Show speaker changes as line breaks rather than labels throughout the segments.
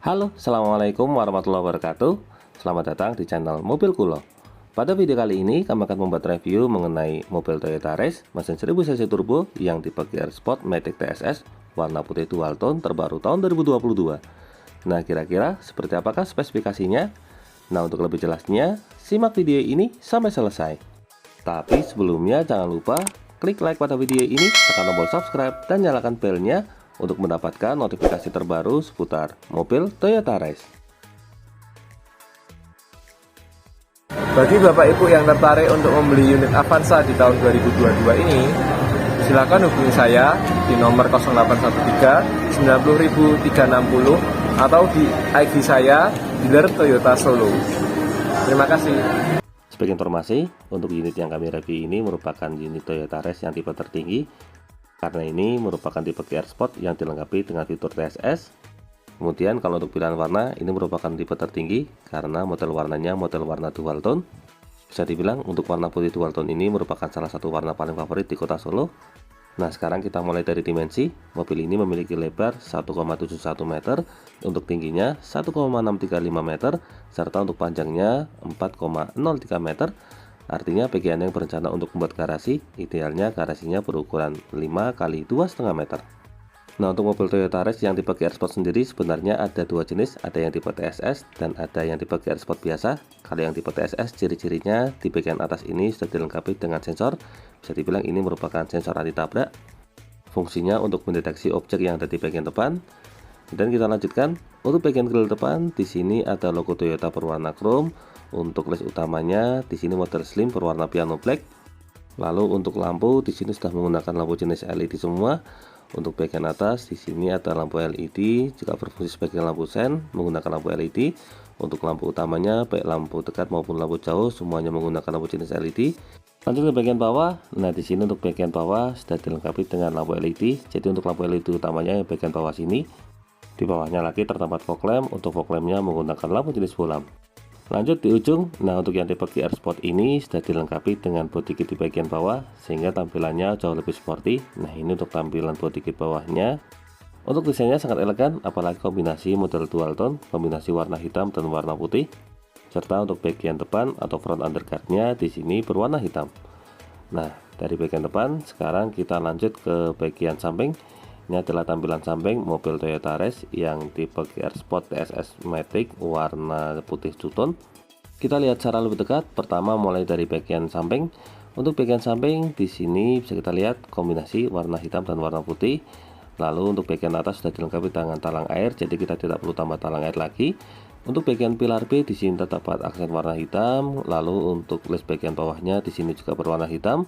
Halo, Assalamualaikum warahmatollahi wabarakatuh. Selamat datang di channel Mobil Kulo. Pada video kali ini, kami akan membuat review mengenai mobil Toyota Race mesin 1000 cc turbo yang tipe Gear Sport Matic TSS warna putih dual tone terbaru tahun 2022. Nah, kira-kira seperti apakah spesifikasinya? Nah, untuk lebih jelasnya, simak video ini sampai selesai. Tapi sebelumnya, jangan lupa klik like pada video ini, tekan tombol subscribe, dan nyalakan belnya untuk mendapatkan notifikasi terbaru seputar mobil Toyota Race.
Bagi Bapak Ibu yang tertarik untuk membeli unit Avanza di tahun 2022 ini, silakan hubungi saya di nomor 0813 90360 atau di IG saya dealer Toyota Solo. Terima kasih.
Sebagai informasi, untuk unit yang kami review ini merupakan unit Toyota Race yang tipe tertinggi, karena ini merupakan tipe Gear Sport yang dilengkapi dengan fitur TSS. Kemudian kalau untuk pilihan warna, ini merupakan tipe tertinggi karena model warnanya model warna dual tone. Bisa dibilang untuk warna putih dual tone ini merupakan salah satu warna paling favorit di kota Solo. Nah, sekarang kita mulai dari dimensi. Mobil ini memiliki lebar 1,71 meter, untuk tingginya 1,635 meter, serta untuk panjangnya 4,03 meter. Artinya bagi Anda yang berencana untuk membuat garasi, idealnya garasinya berukuran 5 x 2,5 meter. Nah, untuk mobil Toyota Race yang tipe Gear Sport sendiri sebenarnya ada dua jenis, ada yang tipe TSS dan ada yang tipe Gear Sport biasa. Kalau yang tipe TSS, ciri-cirinya di bagian atas ini sudah dilengkapi dengan sensor. Bisa dibilang ini merupakan sensor anti tabrak. Fungsinya untuk mendeteksi objek yang ada di bagian depan. Dan kita lanjutkan, untuk bagian grill depan di sini ada logo Toyota berwarna chrome. Untuk list utamanya di sini model slim berwarna piano black. Lalu untuk lampu di sini sudah menggunakan lampu jenis LED semua. Untuk bagian atas di sini ada lampu LED juga berfungsi sebagai lampu sen menggunakan lampu LED. Untuk lampu utamanya baik lampu dekat maupun lampu jauh semuanya menggunakan lampu jenis LED. Lanjut ke bagian bawah. Nah, di sini untuk bagian bawah sudah dilengkapi dengan lampu LED. Jadi untuk lampu LED utamanya yang bagian bawah sini. Di bawahnya lagi terdapat fog lamp. Untuk fog lampnya menggunakan lampu jenis bolam. Lanjut di ujung, nah untuk yang tipe Gear Sport ini sudah dilengkapi dengan body kit di bagian bawah sehingga tampilannya jauh lebih sporty. Nah, ini untuk tampilan body kit bawahnya. Untuk desainnya sangat elegan, apalagi kombinasi model dual tone, kombinasi warna hitam dan warna putih. Serta untuk bagian depan atau front underguardnya di sini berwarna hitam. Nah, dari bagian depan sekarang kita lanjut ke bagian samping. Ini adalah tampilan samping mobil Toyota Race yang tipe Gear Sport TSS Matic warna putih two-tone. Kita lihat secara lebih dekat. Pertama mulai dari bagian samping. Untuk bagian samping di sini bisa kita lihat kombinasi warna hitam dan warna putih. Lalu untuk bagian atas sudah dilengkapi dengan talang air, jadi kita tidak perlu tambah talang air lagi. Untuk bagian pilar B di sini terdapat aksen warna hitam. Lalu untuk list bagian bawahnya di sini juga berwarna hitam.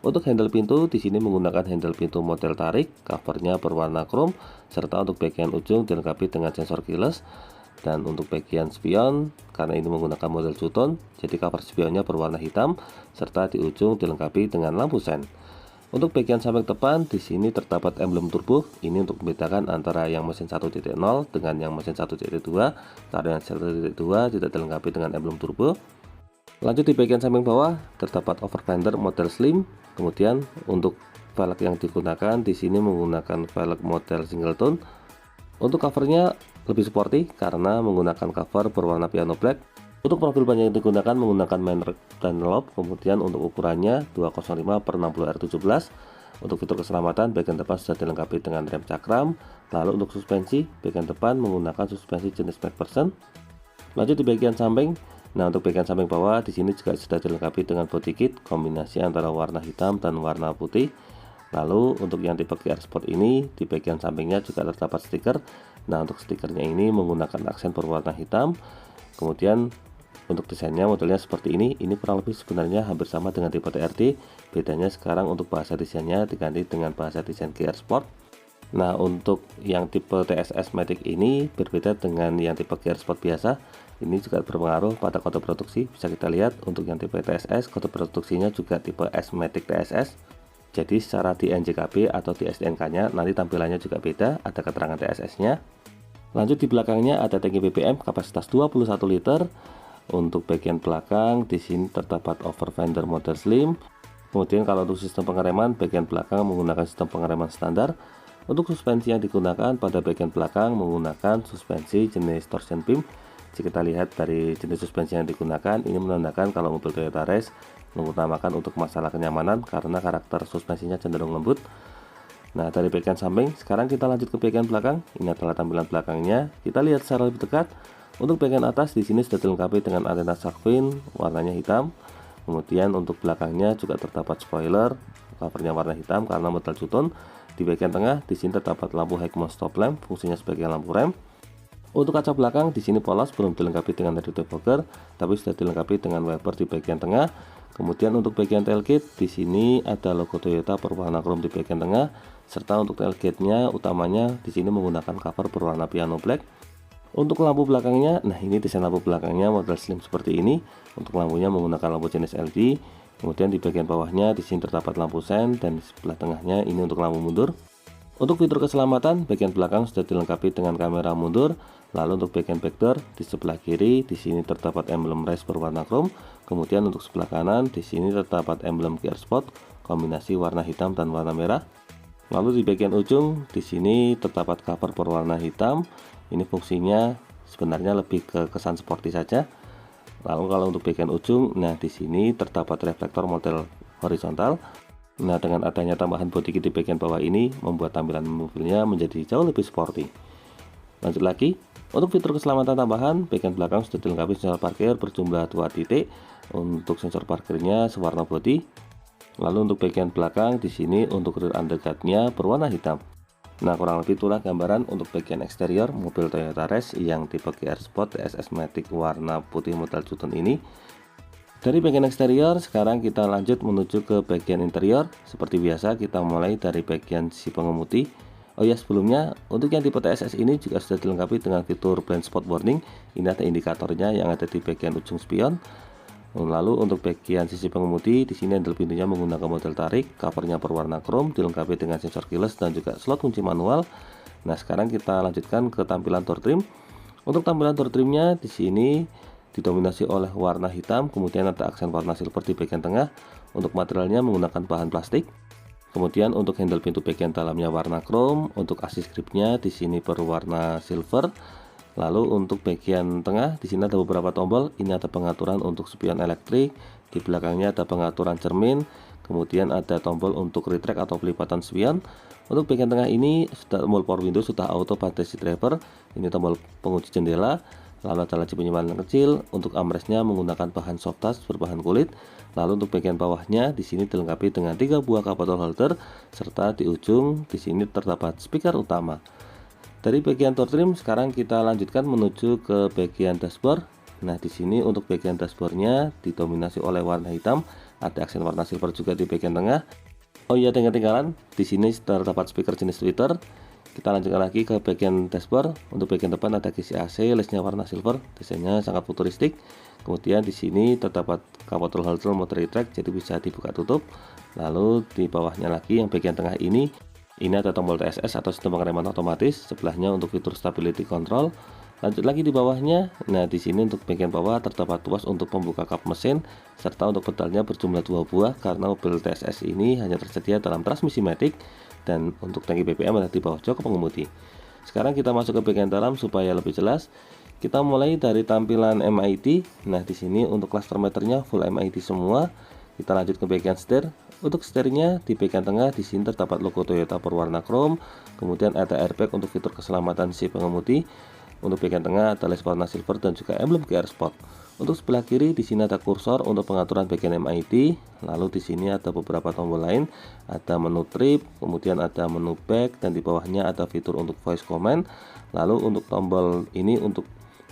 Untuk handle pintu di sini menggunakan handle pintu model tarik, covernya berwarna chrome, serta untuk bagian ujung dilengkapi dengan sensor keyless. Dan untuk bagian spion, karena ini menggunakan model two-tone, jadi cover spionnya berwarna hitam, serta di ujung dilengkapi dengan lampu sen. Untuk bagian samping depan di sini terdapat emblem turbo, ini untuk membedakan antara yang mesin 1.0 dengan yang mesin 1.2, karena yang 1.2 tidak dilengkapi dengan emblem turbo. Lanjut di bagian samping bawah terdapat overfender model slim. Kemudian untuk velg yang digunakan di sini menggunakan velg model single tone. Untuk covernya lebih sporty karena menggunakan cover berwarna piano black. Untuk profil ban yang digunakan menggunakan main Dunlop. Kemudian untuk ukurannya 205/60R17. Untuk fitur keselamatan bagian depan sudah dilengkapi dengan rem cakram. Lalu untuk suspensi bagian depan menggunakan suspensi jenis McPherson. Lanjut di bagian samping. Nah, untuk bagian samping bawah di sini juga sudah dilengkapi dengan body kit kombinasi antara warna hitam dan warna putih. Lalu untuk yang tipe Gear Sport ini di bagian sampingnya juga terdapat stiker. Nah, untuk stikernya ini menggunakan aksen berwarna hitam. Kemudian untuk desainnya modelnya seperti ini. Ini kurang lebih sebenarnya hampir sama dengan tipe TRD. Bedanya sekarang untuk bahasa desainnya diganti dengan bahasa desain Gear Sport. Nah, untuk yang tipe TSS Matic ini berbeda dengan yang tipe Gear Sport biasa. Ini juga berpengaruh pada kode produksi. Bisa kita lihat untuk yang tipe TSS kode produksinya juga tipe S Matic TSS. Jadi secara di NJKB atau di STNK nya nanti tampilannya juga beda, ada keterangan TSS nya. Lanjut di belakangnya ada tangki BBM kapasitas 21 liter. Untuk bagian belakang di sini terdapat overfender model slim. Kemudian kalau untuk sistem pengereman bagian belakang menggunakan sistem pengereman standar. Untuk suspensi yang digunakan pada bagian belakang menggunakan suspensi jenis torsion beam. Jika kita lihat dari jenis suspensi yang digunakan, ini menandakan kalau mobil Toyota Race mengutamakan untuk masalah kenyamanan karena karakter suspensinya cenderung lembut. Nah, dari bagian samping, sekarang kita lanjut ke bagian belakang. Ini adalah tampilan belakangnya. Kita lihat secara lebih dekat. Untuk bagian atas di sini sudah dilengkapi dengan antena shark fin warnanya hitam. Kemudian untuk belakangnya juga terdapat spoiler, covernya warna hitam karena model two-tone. Di bagian tengah di sini terdapat lampu high mount stop lamp, fungsinya sebagai lampu rem. Untuk kaca belakang di sini polos, belum dilengkapi dengan head defogger, tapi sudah dilengkapi dengan wiper di bagian tengah. Kemudian untuk bagian tailgate di sini ada logo Toyota berwarna chrome di bagian tengah, serta untuk tailgate-nya utamanya di sini menggunakan cover berwarna piano black. Untuk lampu belakangnya, nah ini desain lampu belakangnya model slim seperti ini. Untuk lampunya menggunakan lampu jenis LED. Kemudian di bagian bawahnya di sini terdapat lampu sen dan di sebelah tengahnya ini untuk lampu mundur. Untuk fitur keselamatan, bagian belakang sudah dilengkapi dengan kamera mundur. Lalu untuk bagian backdoor di sebelah kiri di sini terdapat emblem race berwarna chrome. Kemudian untuk sebelah kanan di sini terdapat emblem Gear Sport kombinasi warna hitam dan warna merah. Lalu di bagian ujung di sini terdapat cover berwarna hitam. Ini fungsinya sebenarnya lebih ke kesan sporty saja. Lalu kalau untuk bagian ujung, nah di sini terdapat reflektor model horizontal. Nah, dengan adanya tambahan body kit di bagian bawah ini membuat tampilan mobilnya menjadi jauh lebih sporty. Lanjut lagi, untuk fitur keselamatan tambahan, bagian belakang sudah dilengkapi sensor parkir berjumlah 2 titik. Untuk sensor parkirnya sewarna body. Lalu untuk bagian belakang di sini untuk rear underguard-nya berwarna hitam. Nah, kurang lebih itulah gambaran untuk bagian eksterior mobil Toyota Race yang tipe GR Sport TSS Matic warna putih model two-tone ini. Dari bagian eksterior, sekarang kita lanjut menuju ke bagian interior. Seperti biasa, kita mulai dari bagian sisi pengemudi. Oh ya, sebelumnya untuk yang tipe TSS ini juga sudah dilengkapi dengan fitur blind spot warning. Ini ada indikatornya yang ada di bagian ujung spion. Lalu untuk bagian sisi pengemudi, di sini handle pintunya menggunakan model tarik, covernya berwarna chrome, dilengkapi dengan sensor keyless dan juga slot kunci manual. Nah, sekarang kita lanjutkan ke tampilan door trim. Untuk tampilan door trimnya di sini didominasi oleh warna hitam, kemudian ada aksen warna silver di bagian tengah. Untuk materialnya menggunakan bahan plastik. Kemudian untuk handle pintu bagian dalamnya warna chrome, untuk assist gripnya di sini berwarna silver. Lalu untuk bagian tengah di sini ada beberapa tombol. Ini ada pengaturan untuk spion elektrik, di belakangnya ada pengaturan cermin, kemudian ada tombol untuk retract atau pelipatan spion. Untuk bagian tengah ini tombol power window sudah auto pada seat driver. Ini tombol pengunci jendela. Lalu ada laci penyimpanan kecil. Untuk armrestnya menggunakan bahan soft touch berbahan kulit. Lalu untuk bagian bawahnya di sini dilengkapi dengan 3 buah cup bottle holder, serta di ujung di sini terdapat speaker utama. Dari bagian door trim sekarang kita lanjutkan menuju ke bagian dashboard. Nah, di sini untuk bagian dashboardnya didominasi oleh warna hitam, ada aksen warna silver juga di bagian tengah. Oh iya, dengan ketinggalan, di sini terdapat speaker jenis tweeter. Kita lanjutkan lagi ke bagian dashboard. Untuk bagian depan ada kisi AC, lesnya warna silver, desainnya sangat futuristik. Kemudian di sini terdapat cup bottle holder mode retract, jadi bisa dibuka tutup. Lalu di bawahnya lagi yang bagian tengah ini ada tombol TSS atau sistem pengereman otomatis, sebelahnya untuk fitur stability control. Lanjut lagi di bawahnya. Nah, di sini untuk bagian bawah terdapat tuas untuk pembuka kap mesin, serta untuk pedalnya berjumlah 2 buah karena mobil TSS ini hanya tersedia dalam transmisi matic, dan untuk tangki BBM ada di bawah jok pengemudi. Sekarang kita masuk ke bagian dalam supaya lebih jelas. Kita mulai dari tampilan MID. Nah, di sini untuk cluster meternya full MID semua. Kita lanjut ke bagian setir. Untuk setirnya di bagian tengah di sini terdapat logo Toyota berwarna chrome, kemudian ada airbag untuk fitur keselamatan si pengemudi. Untuk bagian tengah ada les warna silver dan juga emblem GR Sport. Untuk sebelah kiri di sini ada kursor untuk pengaturan bagian MID. Lalu di sini ada beberapa tombol lain, ada menu trip, kemudian ada menu back, dan di bawahnya ada fitur untuk voice command. Lalu untuk tombol ini untuk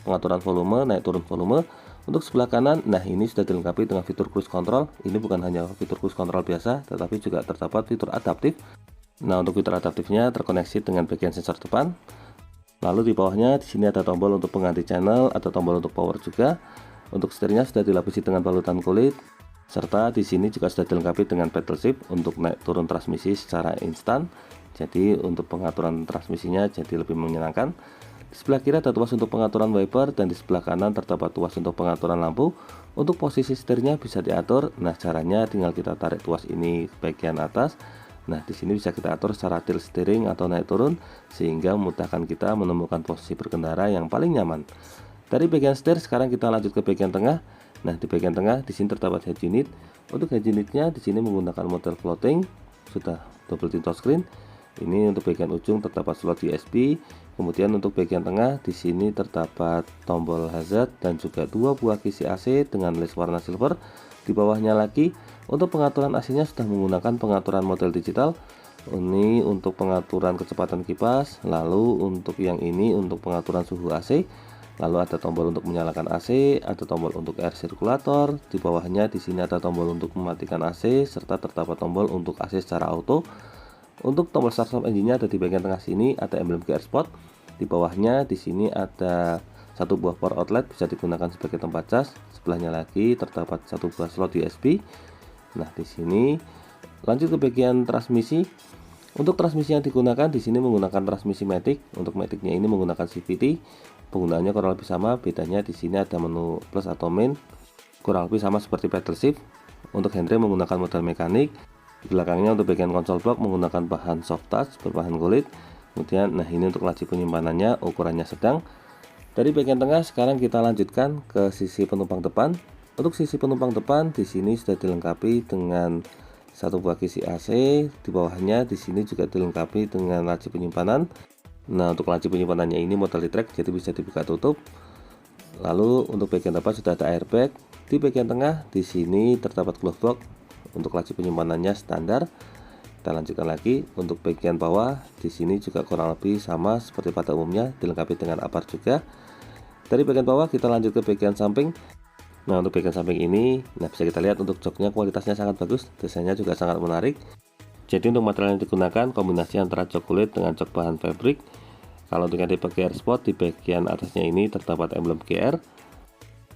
pengaturan volume, naik turun volume. Untuk sebelah kanan, nah ini sudah dilengkapi dengan fitur cruise control. Ini bukan hanya fitur cruise control biasa, tetapi juga terdapat fitur adaptif. Nah, untuk fitur adaptifnya terkoneksi dengan bagian sensor depan. Lalu di bawahnya di sini ada tombol untuk pengganti channel, ada tombol untuk power juga. Untuk setirnya sudah dilapisi dengan balutan kulit, serta di sini juga sudah dilengkapi dengan pedal shift untuk naik turun transmisi secara instan. Jadi untuk pengaturan transmisinya jadi lebih menyenangkan. Di sebelah kiri ada tuas untuk pengaturan wiper, dan di sebelah kanan terdapat tuas untuk pengaturan lampu. Untuk posisi setirnya bisa diatur. Nah, caranya tinggal kita tarik tuas ini ke bagian atas. Nah, di sini bisa kita atur secara tilt steering atau naik turun sehingga memudahkan kita menemukan posisi berkendara yang paling nyaman. Dari bagian setir sekarang kita lanjut ke bagian tengah. Nah, di bagian tengah di sini terdapat head unit. Untuk head unitnya di sini menggunakan model floating, sudah double tint touchscreen. Ini untuk bagian ujung terdapat slot USB. Kemudian untuk bagian tengah di sini terdapat tombol hazard dan juga dua buah kisi AC dengan list warna silver. Di bawahnya lagi untuk pengaturan AC-nya sudah menggunakan pengaturan model digital. Ini untuk pengaturan kecepatan kipas, lalu untuk yang ini untuk pengaturan suhu AC. Lalu ada tombol untuk menyalakan AC, ada tombol untuk air circulator. Di bawahnya di sini ada tombol untuk mematikan AC serta terdapat tombol untuk AC secara auto. Untuk tombol start stop engine-nya ada di bagian tengah sini, ada emblem GR Sport. Di bawahnya di sini ada satu buah power outlet bisa digunakan sebagai tempat cas. Sebelahnya lagi terdapat satu buah slot USB. Nah, di sini lanjut ke bagian transmisi. Untuk transmisi yang digunakan di sini menggunakan transmisi matic. Untuk maticnya ini menggunakan CVT. Penggunaannya kurang lebih sama, bedanya di sini ada menu plus atau main. Kurang lebih sama seperti pedal shift. Untuk handbrake menggunakan model mekanik. Di belakangnya untuk bagian konsol blok menggunakan bahan soft touch berbahan kulit. Kemudian nah ini untuk laci penyimpanannya ukurannya sedang. Dari bagian tengah sekarang kita lanjutkan ke sisi penumpang depan. Untuk sisi penumpang depan di sini sudah dilengkapi dengan satu buah kisi AC. Di bawahnya di sini juga dilengkapi dengan laci penyimpanan. Nah, untuk laci penyimpanannya ini model retract jadi bisa dibuka tutup. Lalu untuk bagian depan sudah ada airbag. Di bagian tengah di sini terdapat glove box. Untuk laci penyimpanannya standar. Kita lanjutkan lagi untuk bagian bawah di sini juga kurang lebih sama seperti pada umumnya, dilengkapi dengan apar juga. Dari bagian bawah kita lanjut ke bagian samping. Nah, untuk bagian samping ini bisa kita lihat untuk joknya kualitasnya sangat bagus, desainnya juga sangat menarik. Jadi untuk material yang digunakan kombinasi antara jok kulit dengan jok bahan fabric. Kalau dengan tipe GR Sport di bagian atasnya ini terdapat emblem GR.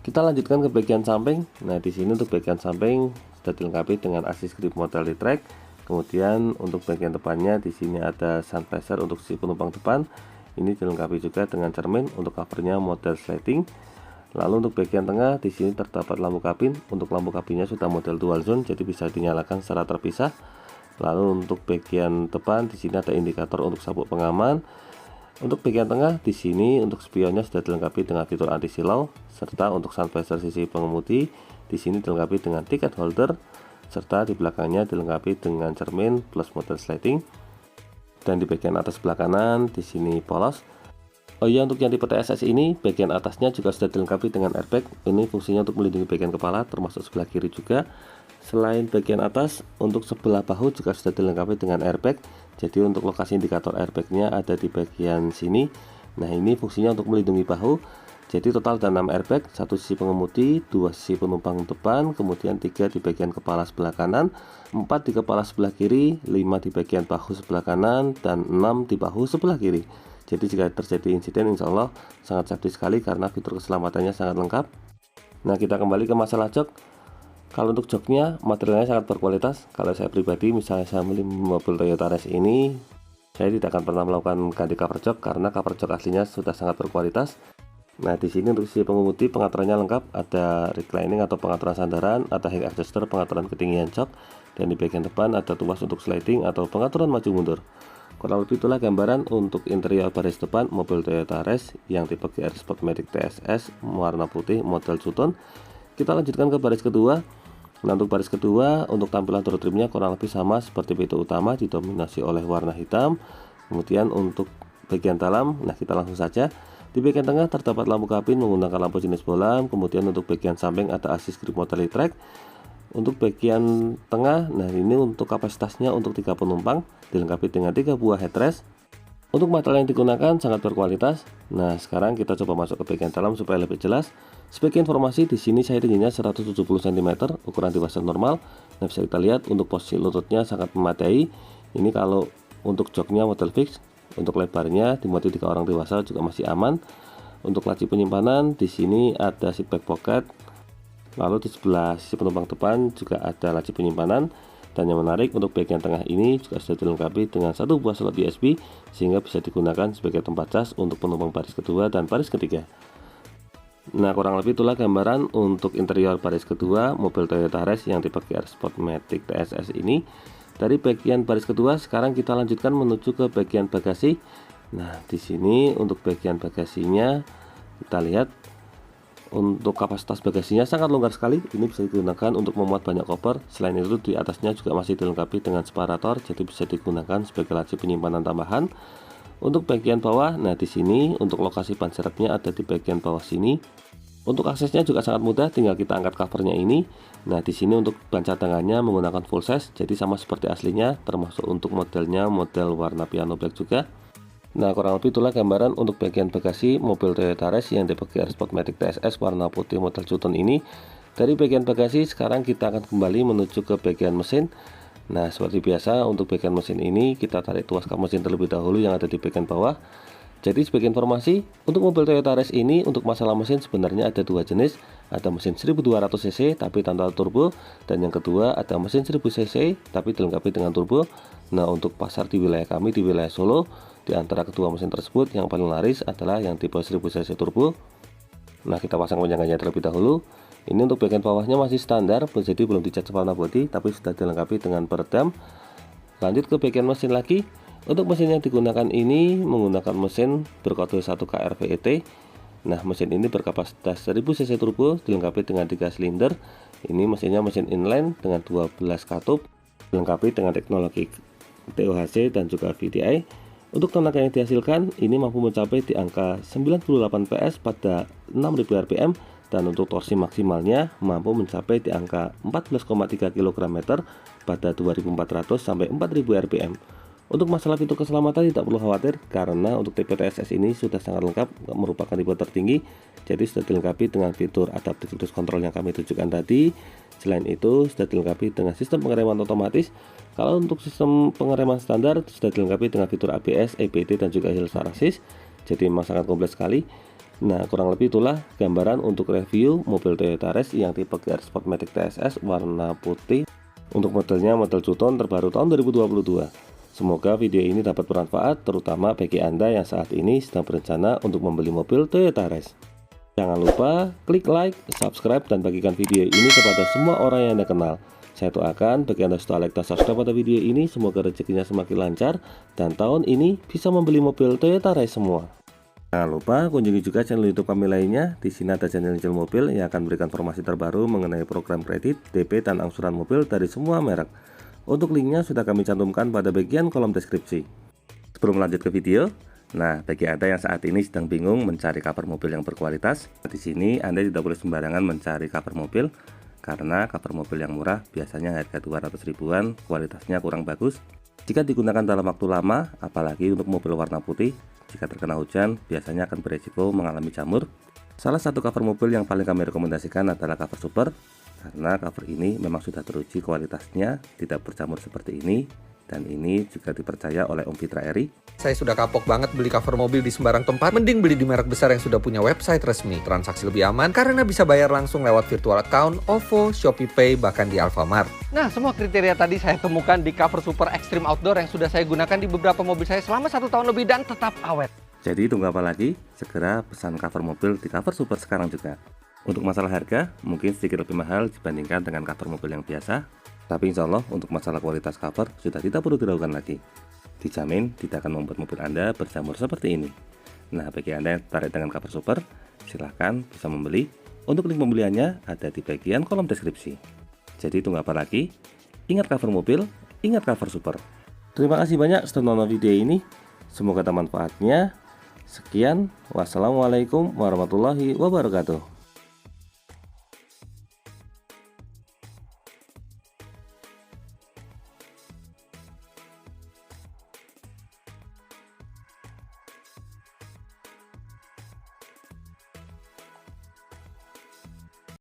Kita lanjutkan ke bagian samping. Nah, di sini untuk bagian samping sudah dilengkapi dengan assist grip model retract. Kemudian untuk bagian depannya di sini ada sun visor untuk si penumpang depan. Ini dilengkapi juga dengan cermin, untuk covernya model sliding. Lalu untuk bagian tengah di sini terdapat lampu kabin. Untuk lampu kabinnya sudah model dual zone, jadi bisa dinyalakan secara terpisah. Lalu untuk bagian depan di sini ada indikator untuk sabuk pengaman. Untuk bagian tengah di sini untuk spionnya sudah dilengkapi dengan fitur anti silau, serta untuk sun visor sisi pengemudi di sini dilengkapi dengan tiket holder, serta di belakangnya dilengkapi dengan cermin plus model sliding. Dan di bagian atas sebelah kanan di sini polos. Oh iya, untuk yang tipe TSS ini bagian atasnya juga sudah dilengkapi dengan airbag. Ini fungsinya untuk melindungi bagian kepala termasuk sebelah kiri juga. Selain bagian atas, untuk sebelah bahu juga sudah dilengkapi dengan airbag. Jadi untuk lokasi indikator airbagnya ada di bagian sini. Nah, ini fungsinya untuk melindungi bahu. Jadi total ada 6 airbag, satu sisi pengemudi, 2 sisi penumpang depan, kemudian 3 di bagian kepala sebelah kanan, 4 di kepala sebelah kiri, 5 di bagian bahu sebelah kanan, dan 6 di bahu sebelah kiri. Jadi jika terjadi insiden insya Allah sangat safety sekali karena fitur keselamatannya sangat lengkap. Nah, kita kembali ke masalah jok. Kalau untuk joknya materialnya sangat berkualitas. Kalau saya pribadi misalnya saya beli mobil Toyota Rush ini, saya tidak akan pernah melakukan ganti cover jok karena cover jok aslinya sudah sangat berkualitas. Nah, di sini untuk sisi pengemudi pengaturannya lengkap, ada reclining atau pengaturan sandaran, ada high adjuster pengaturan ketinggian jok, dan di bagian depan ada tuas untuk sliding atau pengaturan maju mundur. Kurang lebih itulah gambaran untuk interior baris depan mobil Toyota Rush yang tipe GR Sport Matic TSS warna putih model two-tone. Kita lanjutkan ke baris kedua. Nah, untuk baris kedua untuk tampilan door trimnya kurang lebih sama seperti pintu utama, didominasi oleh warna hitam. Kemudian untuk bagian dalam, nah kita langsung saja. Di bagian tengah terdapat lampu kabin menggunakan lampu jenis bolam. Kemudian untuk bagian samping ada assist grip model retract. Untuk bagian tengah, nah ini untuk kapasitasnya untuk 3 penumpang, dilengkapi dengan 3 buah headrest. Untuk material yang digunakan sangat berkualitas. Nah, sekarang kita coba masuk ke bagian dalam supaya lebih jelas. Sebagai informasi, di sini saya tingginya 170 cm, ukuran dewasa normal. Nah, bisa kita lihat untuk posisi lututnya sangat memadai. Ini kalau untuk joknya model fix. Untuk lebarnya dimuati 3 orang dewasa juga masih aman. Untuk laci penyimpanan di sini ada seat back pocket. Lalu di sebelah sisi penumpang depan juga ada laci penyimpanan. Dan yang menarik untuk bagian tengah ini juga sudah dilengkapi dengan satu buah slot USB sehingga bisa digunakan sebagai tempat cas untuk penumpang baris kedua dan baris ketiga. Nah, kurang lebih itulah gambaran untuk interior baris kedua mobil Toyota Rush yang tipe GR Sport Matic TSS ini. Dari bagian baris kedua, sekarang kita lanjutkan menuju ke bagian bagasi. Nah, di sini untuk bagian bagasinya kita lihat untuk kapasitas bagasinya sangat longgar sekali. Ini bisa digunakan untuk memuat banyak koper. Selain itu di atasnya juga masih dilengkapi dengan separator, jadi bisa digunakan sebagai laci penyimpanan tambahan. Untuk bagian bawah, nah di sini untuk lokasi ban serepnya ada di bagian bawah sini. Untuk aksesnya juga sangat mudah, tinggal kita angkat covernya ini. Nah, di sini untuk ban cadangannya menggunakan full size, jadi sama seperti aslinya, termasuk untuk modelnya model warna piano black juga. Nah, kurang lebih itulah gambaran untuk bagian bagasi mobil Toyota Race yang dipakai Sport Matic TSS warna putih model Chuton ini. Dari bagian bagasi, sekarang kita akan kembali menuju ke bagian mesin. Nah, seperti biasa untuk bagian mesin ini kita tarik tuas kap mesin terlebih dahulu yang ada di bagian bawah. Jadi sebagai informasi, untuk mobil Toyota Race ini untuk masalah mesin sebenarnya ada dua jenis. Ada mesin 1200 cc tapi tanpa turbo, dan yang kedua ada mesin 1000 cc tapi dilengkapi dengan turbo. Nah, untuk pasar di wilayah kami di wilayah Solo, di antara kedua mesin tersebut yang paling laris adalah yang tipe 1000 cc turbo. Nah, kita pasang penjaganya terlebih dahulu. Ini untuk bagian bawahnya masih standar, jadi belum dicat warna bodi tapi sudah dilengkapi dengan peredam. Lanjut ke bagian mesin lagi. Untuk mesin yang digunakan ini menggunakan mesin berkode 1K RVET. Nah, mesin ini berkapasitas 1000 cc turbo dilengkapi dengan 3 silinder. Ini mesinnya mesin inline dengan 12 katup, dilengkapi dengan teknologi TOHC dan juga VDI. Untuk tenaga yang dihasilkan ini mampu mencapai di angka 98 PS pada 6000 rpm, dan untuk torsi maksimalnya mampu mencapai di angka 14,3 km pada 2400 sampai 4000 rpm. Untuk masalah fitur keselamatan tidak perlu khawatir, karena untuk tipe TSS ini sudah sangat lengkap, merupakan tipe tertinggi, jadi sudah dilengkapi dengan fitur adaptive cruise control yang kami tunjukkan tadi. Selain itu sudah dilengkapi dengan sistem pengereman otomatis. Kalau untuk sistem pengereman standar sudah dilengkapi dengan fitur ABS, EBD dan juga hill assist, jadi memang sangat kompleks sekali. Nah, kurang lebih itulah gambaran untuk review mobil Toyota Race yang tipe GR Sport Matic TSS warna putih untuk modelnya model Chuton terbaru tahun 2022. Semoga video ini dapat bermanfaat, terutama bagi Anda yang saat ini sedang berencana untuk membeli mobil Toyota Race. Jangan lupa klik like, subscribe, dan bagikan video ini kepada semua orang yang Anda kenal. Saya doakan bagi Anda sudah like dan subscribe pada video ini, semoga rezekinya semakin lancar dan tahun ini bisa membeli mobil Toyota Race semua. Jangan lupa kunjungi juga channel YouTube kami lainnya. Di sini ada channel mobil yang akan memberikan informasi terbaru mengenai program kredit, DP, dan angsuran mobil dari semua merek. Untuk linknya sudah kami cantumkan pada bagian kolom deskripsi. Sebelum lanjut ke video, nah bagi Anda yang saat ini sedang bingung mencari cover mobil yang berkualitas, di sini Anda tidak boleh sembarangan mencari cover mobil, karena cover mobil yang murah biasanya harga 200 ribuan, kualitasnya kurang bagus. Jika digunakan dalam waktu lama, apalagi untuk mobil warna putih, jika terkena hujan biasanya akan beresiko mengalami jamur. Salah satu cover mobil yang paling kami rekomendasikan adalah cover super, karena cover ini memang sudah teruji kualitasnya, tidak berjamur seperti ini, dan ini juga dipercaya oleh Om Fitra Eri.
Saya sudah kapok banget beli cover mobil di sembarang tempat, mending beli di merek besar yang sudah punya website resmi. Transaksi lebih aman karena bisa bayar langsung lewat virtual account, OVO, Shopee Pay, bahkan di Alfamart. Nah, semua kriteria tadi saya temukan di cover super Extreme Outdoor yang sudah saya gunakan di beberapa mobil saya selama 1 tahun lebih dan tetap awet.
Jadi tunggu apa lagi? Segera pesan cover mobil di cover super sekarang juga. Untuk masalah harga, mungkin sedikit lebih mahal dibandingkan dengan cover mobil yang biasa, tapi insya Allah untuk masalah kualitas cover sudah tidak perlu diragukan lagi. Dijamin tidak akan membuat mobil Anda berjamur seperti ini. Nah, bagi Anda yang tertarik dengan cover super, silahkan bisa membeli. Untuk link pembeliannya ada di bagian kolom deskripsi. Jadi tunggu apa lagi? Ingat cover mobil, ingat cover super. Terima kasih banyak sudah menonton video ini. Semoga ada manfaatnya. Sekian, wassalamualaikum warahmatullahi wabarakatuh.